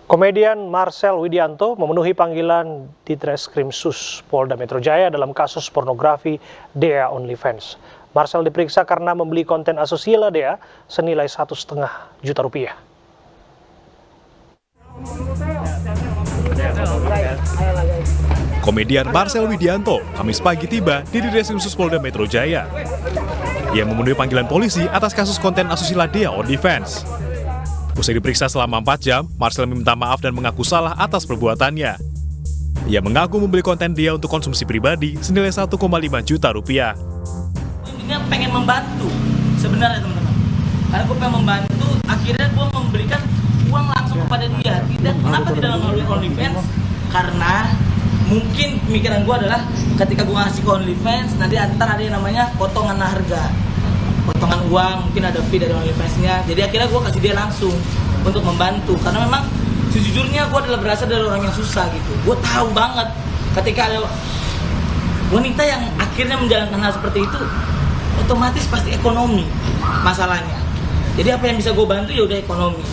Komedian Marcel Widianto memenuhi panggilan di Treskrimsus Polda Metro Jaya dalam kasus pornografi Dea OnlyFans. Marcel diperiksa karena membeli konten asusila Dea senilai 1,5 juta rupiah. Komedian Marcel Widianto Kamis pagi tiba di Treskrimsus Polda Metro Jaya. Ia memenuhi panggilan polisi atas kasus konten asusila Dea OnlyFans. Usai diperiksa selama 4 jam, Marcel meminta maaf dan mengaku salah atas perbuatannya. Ia mengaku membeli konten Dea untuk konsumsi pribadi senilai 1,5 juta rupiah. Ini pengen membantu sebenarnya teman-teman. Karena gue pengen membantu, akhirnya gue memberikan uang langsung kepada dia. Kenapa tidak melalui OnlyFans? Karena mungkin pemikiran gue adalah ketika gue ngasih ke OnlyFans, nanti antar ada yang namanya potongan harga. Potongan uang, mungkin ada fee dari OnlyFans-nya. Jadi akhirnya gue kasih dia langsung untuk membantu. Karena memang sejujurnya gue adalah berasal dari orang yang susah gitu. Gue tahu banget ketika ada wanita yang akhirnya menjalankan hal seperti itu, otomatis pasti ekonomi masalahnya. Jadi apa yang bisa gue bantu ya udah ekonomi.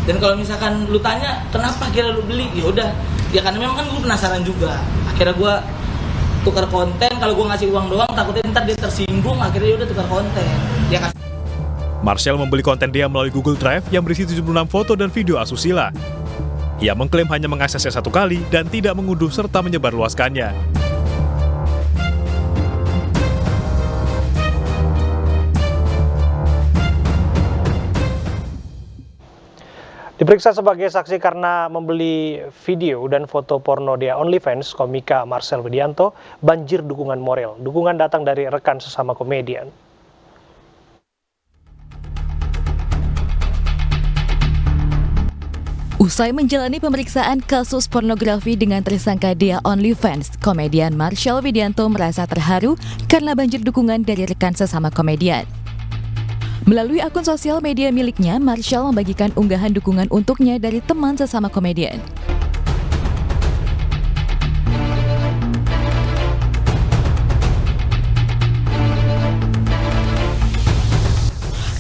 Dan kalau misalkan lu tanya kenapa akhirnya lu beli, ya udah. Ya karena memang kan gue penasaran juga. Akhirnya gue tukar konten, kalau gue ngasih uang doang takutnya ntar dia tersinggung, akhirnya dia udah tukar konten. Dia kasih. Marcel membeli konten Dea melalui Google Drive yang berisi 76 foto dan video asusila. Ia mengklaim hanya mengaksesnya 1 kali dan tidak mengunduh serta menyebarluaskannya. Diperiksa sebagai saksi karena membeli video dan foto porno Dea OnlyFans, komika Marcel Widianto banjir dukungan moral. Dukungan datang dari rekan sesama komedian. Usai menjalani pemeriksaan kasus pornografi dengan tersangka Dea OnlyFans, komedian Marcel Widianto merasa terharu karena banjir dukungan dari rekan sesama komedian. Melalui akun sosial media miliknya, Marcel membagikan unggahan dukungan untuknya dari teman sesama komedian.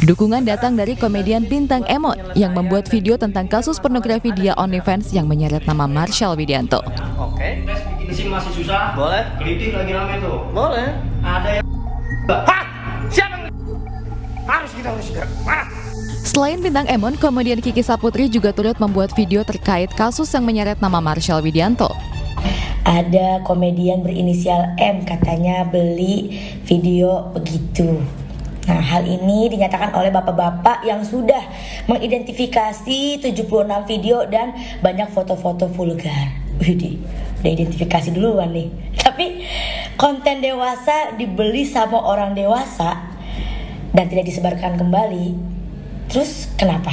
Dukungan datang dari komedian Bintang Emon yang membuat video tentang kasus pornografi Dea OnlyFans yang menyeret nama Marcel Widianto. Oke, bikin SIM masih susah. Boleh. Kelitih lagi rame tuh. Boleh. Ada yang Hah! Siapa yang harus kita segera. Selain Bintang Emon, komedian Kiki Saputri juga turut membuat video terkait kasus yang menyeret nama Marcel Widianto. Ada komedian berinisial M katanya beli video begitu. Nah, hal ini dinyatakan oleh bapak-bapak yang sudah mengidentifikasi 76 video dan banyak foto-foto vulgar. Widih, udah identifikasi duluan nih. Tapi konten dewasa dibeli sama orang dewasa dan tidak disebarkan kembali. Terus kenapa?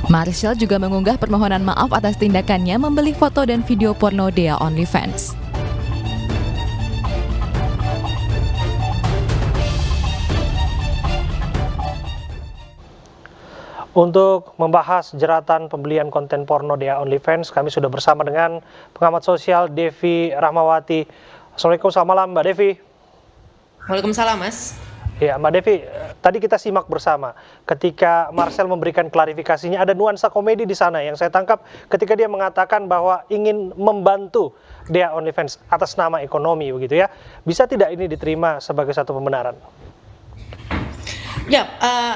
Marcel juga mengunggah permohonan maaf atas tindakannya membeli foto dan video porno Dea OnlyFans. Untuk membahas jeratan pembelian konten porno Dea OnlyFans, kami sudah bersama dengan pengamat sosial Devi Rahmawati. Assalamualaikum, selamat malam Mbak Devi. Waalaikumsalam, Mas. Ya, Mbak Devi, tadi kita simak bersama ketika Marcel memberikan klarifikasinya, ada nuansa komedi di sana yang saya tangkap ketika dia mengatakan bahwa ingin membantu Dea OnlyFans atas nama ekonomi begitu ya. Bisa tidak ini diterima sebagai satu pembenaran? Ya,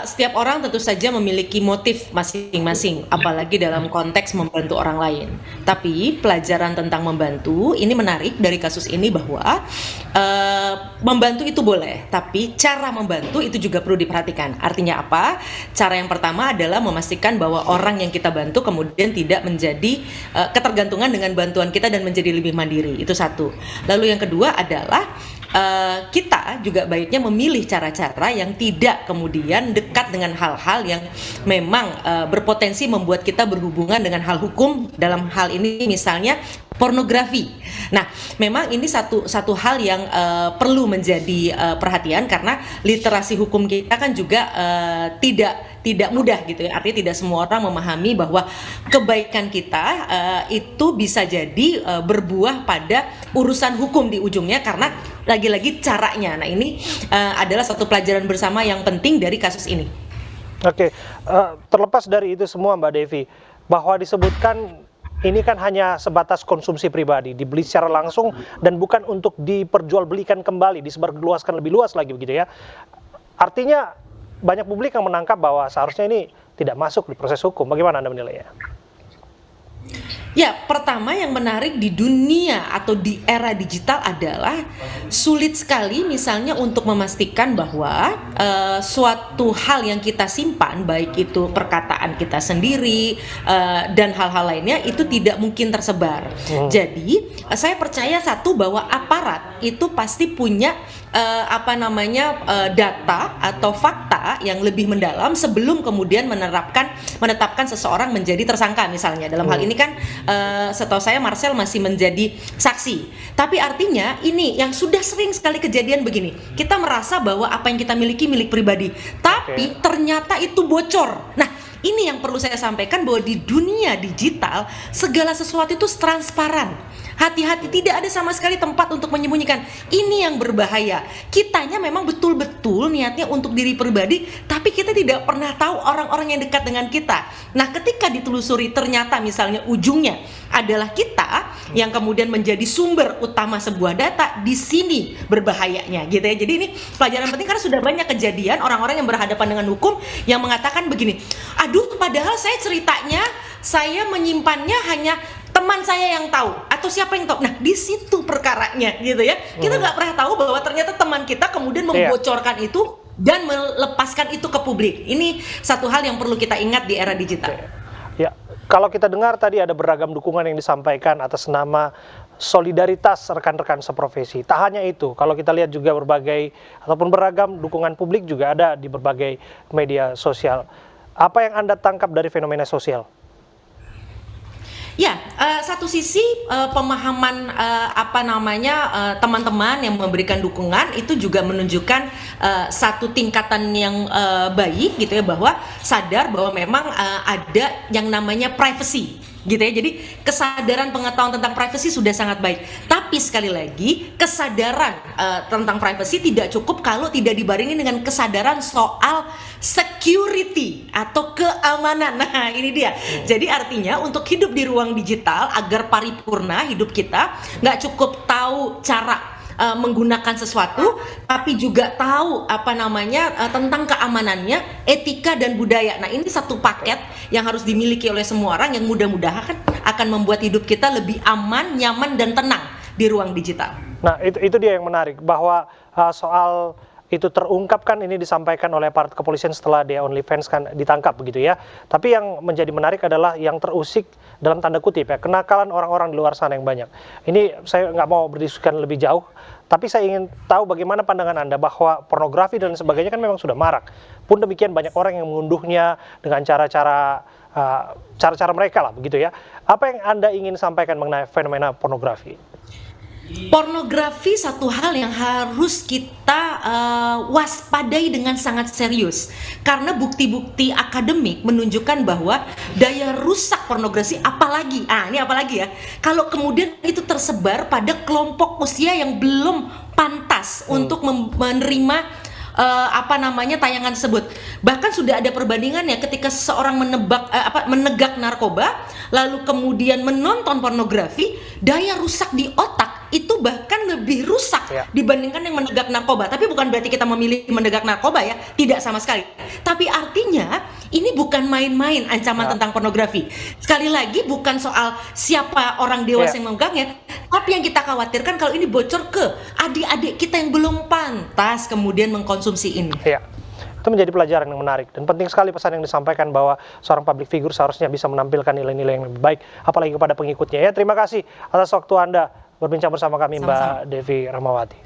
setiap orang tentu saja memiliki motif masing-masing, apalagi dalam konteks membantu orang lain. Tapi pelajaran tentang membantu ini menarik dari kasus ini bahwa membantu itu boleh, tapi cara membantu itu juga perlu diperhatikan. Artinya apa? Cara yang pertama adalah memastikan bahwa orang yang kita bantu kemudian tidak menjadi ketergantungan dengan bantuan kita dan menjadi lebih mandiri. Itu satu. Lalu yang kedua adalah kita juga baiknya memilih cara-cara yang tidak kemudian dekat dengan hal-hal yang memang berpotensi membuat kita berhubungan dengan hal hukum, dalam hal ini misalnya pornografi. Nah, memang ini satu hal yang perlu menjadi perhatian karena literasi hukum kita kan juga tidak mudah gitu ya. Artinya tidak semua orang memahami bahwa kebaikan kita itu bisa jadi berbuah pada urusan hukum di ujungnya karena lagi-lagi caranya. Nah, ini adalah satu pelajaran bersama yang penting dari kasus ini. Oke, terlepas dari itu semua Mbak Devi, bahwa disebutkan ini kan hanya sebatas konsumsi pribadi, dibeli secara langsung dan bukan untuk diperjualbelikan kembali, disebarluaskan lebih luas lagi begitu ya. Artinya banyak publik yang menangkap bahwa seharusnya ini tidak masuk di proses hukum. Bagaimana Anda menilainya? Ya, pertama yang menarik di dunia atau di era digital adalah sulit sekali misalnya untuk memastikan bahwa suatu hal yang kita simpan, baik itu perkataan kita sendiri dan hal-hal lainnya, itu tidak mungkin tersebar. Jadi, saya percaya satu bahwa aparat itu pasti punya data atau fakta yang lebih mendalam sebelum kemudian menetapkan seseorang menjadi tersangka misalnya. Dalam hal ini kan setahu saya Marcel masih menjadi saksi. Tapi artinya ini yang sudah sering sekali kejadian begini. Kita merasa bahwa apa yang kita miliki milik pribadi, tapi ternyata itu bocor. Nah, ini yang perlu saya sampaikan bahwa di dunia digital segala sesuatu itu transparan. Hati-hati, tidak ada sama sekali tempat untuk menyembunyikan. Ini yang berbahaya. Kitanya memang betul-betul niatnya untuk diri pribadi, tapi kita tidak pernah tahu orang-orang yang dekat dengan kita. Nah, ketika ditelusuri ternyata misalnya ujungnya adalah kita yang kemudian menjadi sumber utama sebuah data, di sini berbahayanya gitu ya. Jadi ini pelajaran penting karena sudah banyak kejadian orang-orang yang berhadapan dengan hukum yang mengatakan begini, aduh padahal saya menyimpannya hanya teman saya yang tahu atau siapa yang tahu. Nah, di situ perkaranya gitu ya. Kita nggak pernah tahu bahwa ternyata teman kita kemudian membocorkan itu dan melepaskan itu ke publik. Ini satu hal yang perlu kita ingat di era digital. Ya, kalau kita dengar tadi ada beragam dukungan yang disampaikan atas nama solidaritas rekan-rekan seprofesi. Tak hanya itu, kalau kita lihat juga berbagai ataupun beragam dukungan publik juga ada di berbagai media sosial. Apa yang Anda tangkap dari fenomena sosial? Ya, satu sisi pemahaman teman-teman yang memberikan dukungan itu juga menunjukkan satu tingkatan yang baik gitu ya, bahwa sadar bahwa memang ada yang namanya privacy gitu ya. Jadi kesadaran pengetahuan tentang privacy sudah sangat baik. Tapi sekali lagi kesadaran tentang privacy tidak cukup kalau tidak dibarengi dengan kesadaran soal security atau keamanan. Nah, ini dia. Jadi artinya untuk hidup di ruang digital agar paripurna hidup kita, nggak cukup tahu cara menggunakan sesuatu, tapi juga tahu tentang keamanannya, etika dan budaya. Nah, ini satu paket yang harus dimiliki oleh semua orang yang mudah-mudahan akan membuat hidup kita lebih aman, nyaman dan tenang di ruang digital. Nah, itu dia yang menarik, bahwa soal itu terungkapkan ini disampaikan oleh aparat kepolisian setelah Dea OnlyFans kan ditangkap begitu ya. Tapi yang menjadi menarik adalah yang terusik dalam tanda kutip ya, kenakalan orang-orang di luar sana yang banyak. Ini saya nggak mau berdiskusikan lebih jauh, tapi saya ingin tahu bagaimana pandangan Anda bahwa pornografi dan sebagainya kan memang sudah marak. Pun demikian banyak orang yang mengunduhnya dengan cara-cara mereka lah begitu ya. Apa yang Anda ingin sampaikan mengenai fenomena pornografi? Pornografi satu hal yang harus kita waspadai dengan sangat serius, karena bukti-bukti akademik menunjukkan bahwa daya rusak pornografi apalagi ya kalau kemudian itu tersebar pada kelompok usia yang belum pantas untuk menerima tayangan tersebut. Bahkan sudah ada perbandingannya ketika seseorang menegak narkoba lalu kemudian menonton pornografi, daya rusak di otak itu bahkan lebih rusak dibandingkan yang menegak narkoba. Tapi bukan berarti kita memilih menegak narkoba ya, tidak sama sekali. Tapi artinya ini bukan main-main ancaman tentang pornografi. Sekali lagi bukan soal siapa orang dewasa yang memegangnya, tapi yang kita khawatirkan kalau ini bocor ke adik-adik kita yang belum pantas kemudian mengkonsumsi ini. Ya. Itu menjadi pelajaran yang menarik dan penting sekali pesan yang disampaikan bahwa seorang public figure seharusnya bisa menampilkan nilai-nilai yang lebih baik apalagi kepada pengikutnya ya. Terima kasih atas waktu Anda berbincang bersama kami. Sama-sama. Mbak Devi Rahmawati.